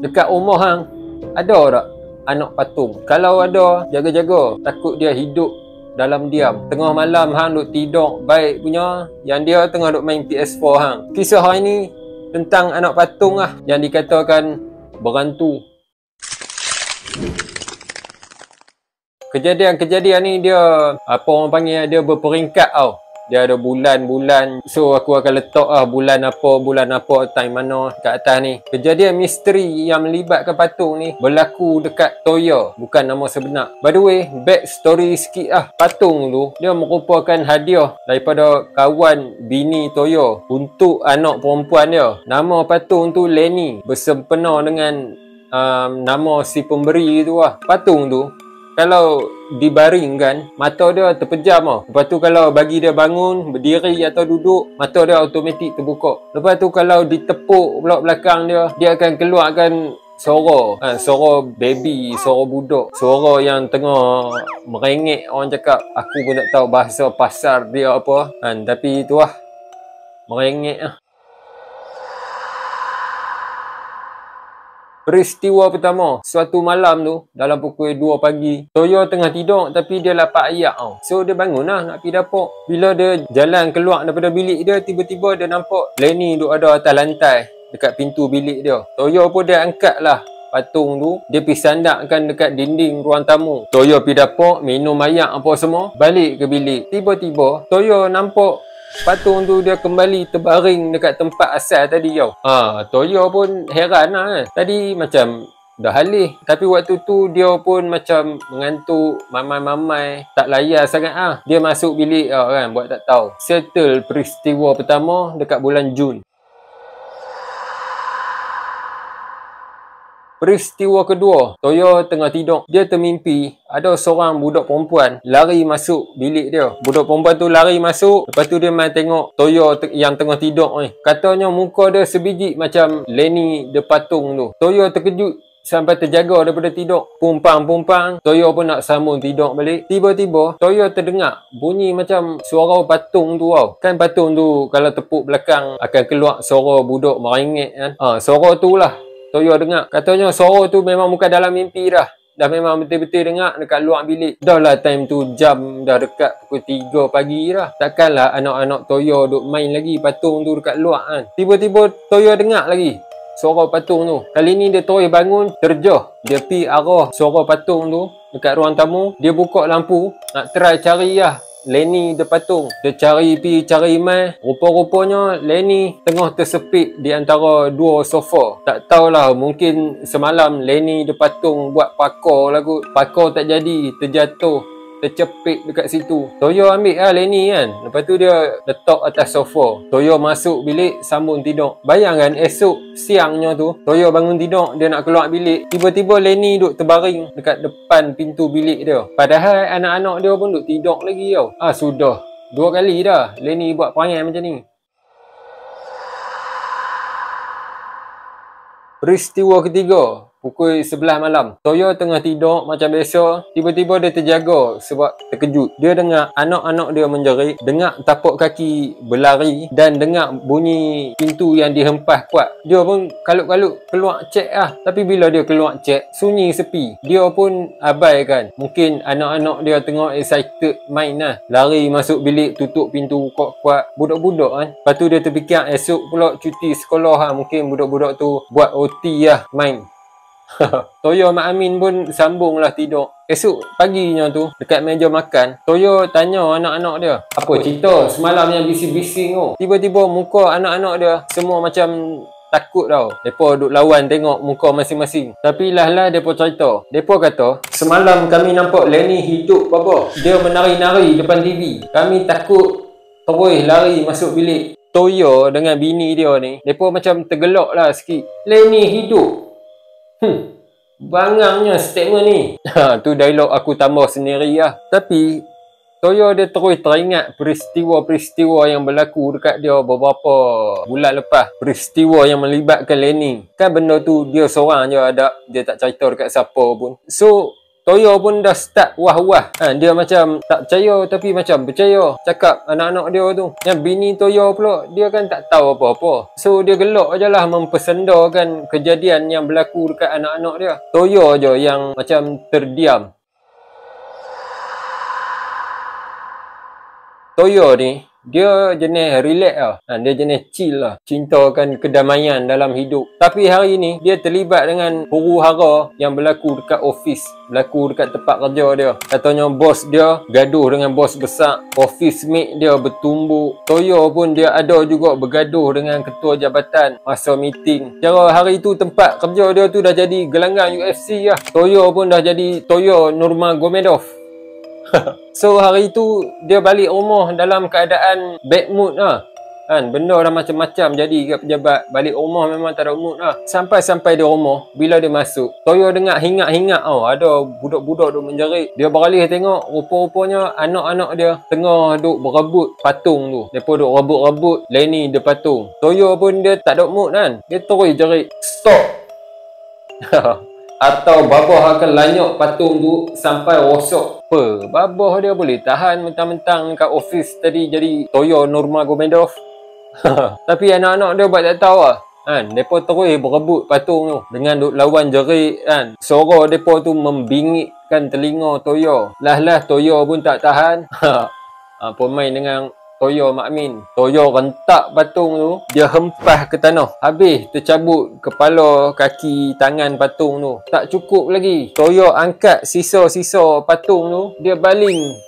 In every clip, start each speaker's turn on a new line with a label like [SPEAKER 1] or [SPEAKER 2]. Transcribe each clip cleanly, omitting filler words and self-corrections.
[SPEAKER 1] Dekat rumah hang ada tak anak patung? Kalau ada, jaga-jaga. Takut dia hidup dalam diam. Tengah malam hang duk tidur baik punya, yang dia tengah duk main PS4 hang. Kisah hari ni tentang anak patung lah yang dikatakan berhantu. Kejadian-kejadian ni dia, apa orang panggil, dia berperingkat tau. Dia ada bulan-bulan. So aku akan letak bulan apa, time mana kat atas ni. Kejadian misteri yang melibatkan patung ni berlaku dekat Toyo, bukan nama sebenar. By the way, back story sikit Patung tu dia merupakan hadiah daripada kawan bini Toyo untuk anak perempuan dia. Nama patung tu Lenny, bersempena dengan nama si pemberi tu Patung tu kalau dibaringkan, mata dia terpejam Lepas tu kalau bagi dia bangun, berdiri atau duduk, mata dia automatik terbuka. Lepas tu kalau ditepuk pula belakang dia, dia akan keluarkan suara. Suara baby, suara budak. Suara yang tengah merengek, orang cakap. Aku pun tak tahu bahasa pasar dia apa. Tapi tu merengek Peristiwa pertama, suatu malam tu dalam pukul 2 pagi, Toyo tengah tidur tapi dia lapar ayak So dia bangun nak pergi dapur. Bila dia jalan keluar daripada bilik dia, tiba-tiba dia nampak Lenny duk ada atas lantai dekat pintu bilik dia. Toyo pun dia angkat patung tu, dia pergi sandakkan dekat dinding ruang tamu. Toyo pergi dapur, minum ayak apa semua, balik ke bilik. Tiba-tiba Toyo nampak patung tu dia kembali terbaring dekat tempat asal tadi Toyo pun heran kan. Tadi macam dah halih, tapi waktu tu dia pun macam mengantuk, mamai-mamai, tak layan sangat Dia masuk bilik kan, buat tak tahu. Settle peristiwa pertama dekat bulan Jun. Peristiwa kedua, Toyo tengah tidur. Dia termimpi ada seorang budak perempuan lari masuk bilik dia. Budak perempuan tu lari masuk. Lepas tu dia main tengok Toyo yang tengah tidur ni. Katanya muka dia sebiji macam Lenny the patung tu. Toyo terkejut sampai terjaga daripada tidur. Pumpang. Toyo pun nak sambung tidur balik. Tiba-tiba Toyo terdengar bunyi macam suara patung tu Kan patung tu kalau tepuk belakang akan keluar suara budak merengek kan. Suara tu Toyo dengar. Katanya suara tu memang bukan dalam mimpi dah. Dah memang betul-betul dengar dekat luar bilik. Dah time tu jam dah dekat pukul 3 pagi dah. Takkanlah anak-anak Toyo duk main lagi patung tu dekat luar kan. Tiba-tiba Toyo dengar lagi suara patung tu. Kali ni dia terus bangun, terjah. Dia pergi arah suara patung tu dekat ruang tamu. Dia buka lampu, nak try cari Lenny the patung. Dia cari mai. Rupa-rupanya Lenny tengah tersepit di antara dua sofa. Tak tahulah, mungkin semalam Lenny the patung buat pakar kot. Pakar tak jadi, terjatuh, tercepit dekat situ. Toyo ambil Lenny kan. Lepas tu dia letak atas sofa. Toyo masuk bilik, sambung tidur. Bayangkan esok siangnya tu, Toyo bangun tidur, dia nak keluar bilik. Tiba-tiba Lenny duk terbaring dekat depan pintu bilik dia. Padahal anak-anak dia pun duk tidur lagi sudah 2 kali dah Lenny buat perangai macam ni. Peristiwa ketiga, pukul 11 malam. Toyo tengah tidur macam biasa. Tiba-tiba dia terjaga sebab terkejut. Dia dengar anak-anak dia menjerit, dengar tapak kaki berlari dan dengar bunyi pintu yang dihempas kuat. Dia pun kalut-kalut keluar cek Tapi bila dia keluar cek, sunyi sepi. Dia pun abaikan. Mungkin anak-anak dia tengah excited main lari masuk bilik, tutup pintu kuat-kuat. Budak-budak kan. Lepas tu dia terfikir esok pula cuti sekolah Mungkin budak-budak tu buat OT main. Toyo Mak Amin pun sambunglah tidur. Esok paginya tu, dekat meja makan, Toyo tanya anak-anak dia, apa cerita semalam yang bising-bising Tiba-tiba muka anak-anak dia semua macam takut tau. Mereka duk lawan tengok muka masing-masing. Tapi lah mereka cerita. Mereka kata, semalam kami nampak Lenny hidup baba. Dia menari-nari depan TV. Kami takut, terus lari masuk bilik. Toyo dengan bini dia ni, mereka macam tergelak sikit. Lenny hidup. Bangangnya statement ni. Tu dialog aku tambah sendiri Tapi Toyo dia terus teringat peristiwa-peristiwa yang berlaku dekat dia beberapa bulan lepas. Peristiwa yang melibatkan Lenny. Kan benda tu dia seorang je ada. Dia tak cerita dekat siapa pun. So Toyo pun dah start wah-wah. Dia macam tak percaya tapi macam percaya. Cakap anak-anak dia tu. Yang bini Toyo pula, dia kan tak tahu apa-apa. So dia gelak je lah mempersendakan kejadian yang berlaku dekat anak-anak dia. Toyo je yang macam terdiam. Toyo ni, dia jenis relax lah. Dia jenis chill lah. Cintakan kedamaian dalam hidup. Tapi hari ni, dia terlibat dengan huru-hara yang berlaku dekat office. Berlaku dekat tempat kerja dia. Katanya bos dia gaduh dengan bos besar. Office mate dia bertumbuk. Toyo pun dia ada juga bergaduh dengan ketua jabatan masa meeting. Cara hari tu tempat kerja dia tu dah jadi gelanggang UFC lah. Toyo pun dah jadi Toyo Nurmagomedov. So hari tu dia balik rumah dalam keadaan bad mood lah. Benda dah macam-macam jadi kat pejabat. Balik rumah memang tak ada mood lah. Sampai-sampai di rumah, bila dia masuk, Toyo dengar hingat-hingat ada budak-budak duk menjerit. Dia beralih tengok, rupa-rupanya anak-anak dia tengah duk berebut patung tu. Mereka duk rebut-rebut Lenny dia patung. Toyo pun dia tak ada mood kan. Dia terus jerit, stop. Atau babah akan lanyok patung tu sampai rosak. Babah dia boleh tahan mentang-mentang kat office tadi jadi Toyo Nurmagomedov. Tapi anak-anak dia buat tak tahu lah. Mereka terus berebut patung tu dengan duk lawan jerit kan. Suara mereka tu membingitkan telinga Toyo. Lah Toyo pun tak tahan. Pemain dengan Toyo Makmin. Toyo rentak patung tu, dia hempah ke tanah. Habis tercabut kepala, kaki, tangan patung tu. Tak cukup lagi. Toyo angkat sisa-sisa patung tu, dia baling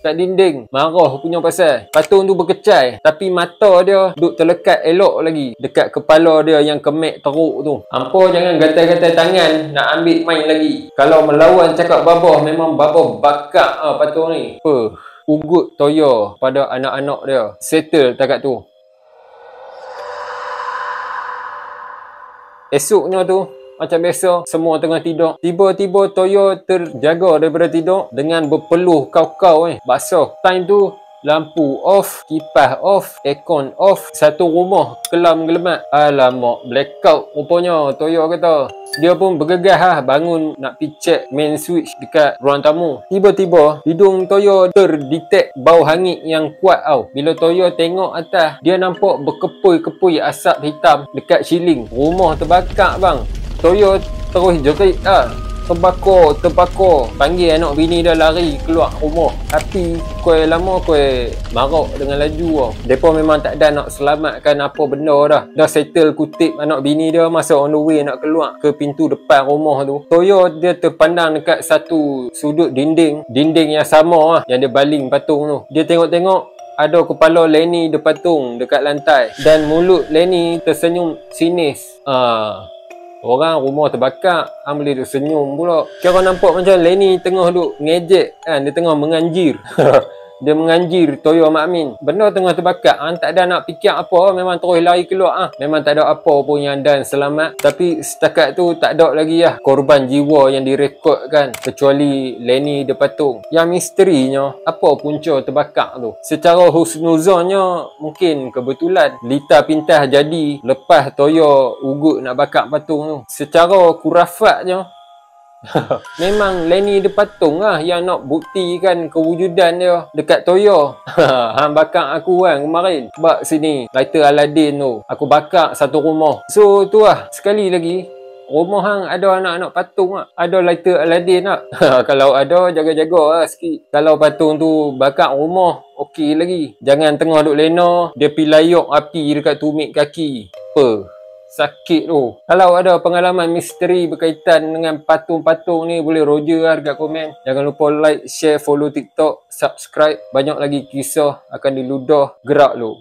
[SPEAKER 1] kat dinding. Marah punya pasal patung tu berkecai, tapi mata dia duk terlekat elok lagi dekat kepala dia yang kemek teruk tu. Hampa jangan gatal-gatal tangan nak ambil main lagi. Kalau melawan cakap babah, memang babah bakar patung ni. Ugut Toyo pada anak-anak dia. Settle takat tu. Esoknya tu, macam biasa, semua tengah tidur. Tiba-tiba Toyo terjaga daripada tidur dengan berpeluh kau-kau basah. Time tu, lampu off, kipas off, aircon off. Satu rumah kelam gelemat. Alamak, blackout rupanya Toyo kata. Dia pun bergegas bangun nak pergi check main switch dekat ruang tamu. Tiba-tiba hidung Toyo terdetek bau hangit yang kuat tau. Bila Toyo tengok atas, dia nampak berkepui-kepui asap hitam dekat ceiling. Rumah terbakar bang. Toyo terus jerit terbakar. Panggil anak bini dia lari keluar rumah. Tapi kuih lama kuih marah dengan laju lah. Mereka memang tak ada nak selamatkan apa benda dah. Dah settle kutip anak bini dia masa on the way nak keluar ke pintu depan rumah tu. Toyo dia terpandang dekat satu sudut dinding yang sama yang dia baling patung tu. Dia tengok-tengok ada kepala Lenny dia patung dekat lantai. Dan mulut Lenny tersenyum sinis. Orang rumah terbakar, boleh duk senyum pula. Kira nampak macam Lenny tengah duk ngejek kan, dia tengah menganjir. Dia menganjir Toyo Makmin. Benda tengah terbakar, tak ada nak fikir apa, memang terus lari keluar. Memang tak ada apa pun yang dan selamat. Tapi setakat tu tak ada lagi korban jiwa yang direkodkan kecuali Lenny dia patung. Yang misterinya, apa punca terbakar tu? Secara husnuzonnya mungkin kebetulan Lita pintas jadi lepas Toyo ugut nak bakar patung tu. Secara kurafatnya memang Lenny dia patung yang nak buktikan kewujudan dia dekat Toyo. Hang bakar aku kan kemarin. Bak sini lighter Aladdin tu. Aku bakar satu rumah. So tu sekali lagi rumah hang ada anak-anak patung ada lighter Aladdin Kalau ada jaga-jaga sikit. Kalau patung tu bakar rumah okey lagi. Jangan tengah duk lena dia pi layok api dekat tumit kaki. Sakit tu. Kalau ada pengalaman misteri berkaitan dengan patung-patung ni, boleh roger dekat komen. Jangan lupa like, share, follow TikTok, subscribe. Banyak lagi kisah akan diludah. Gerak lu.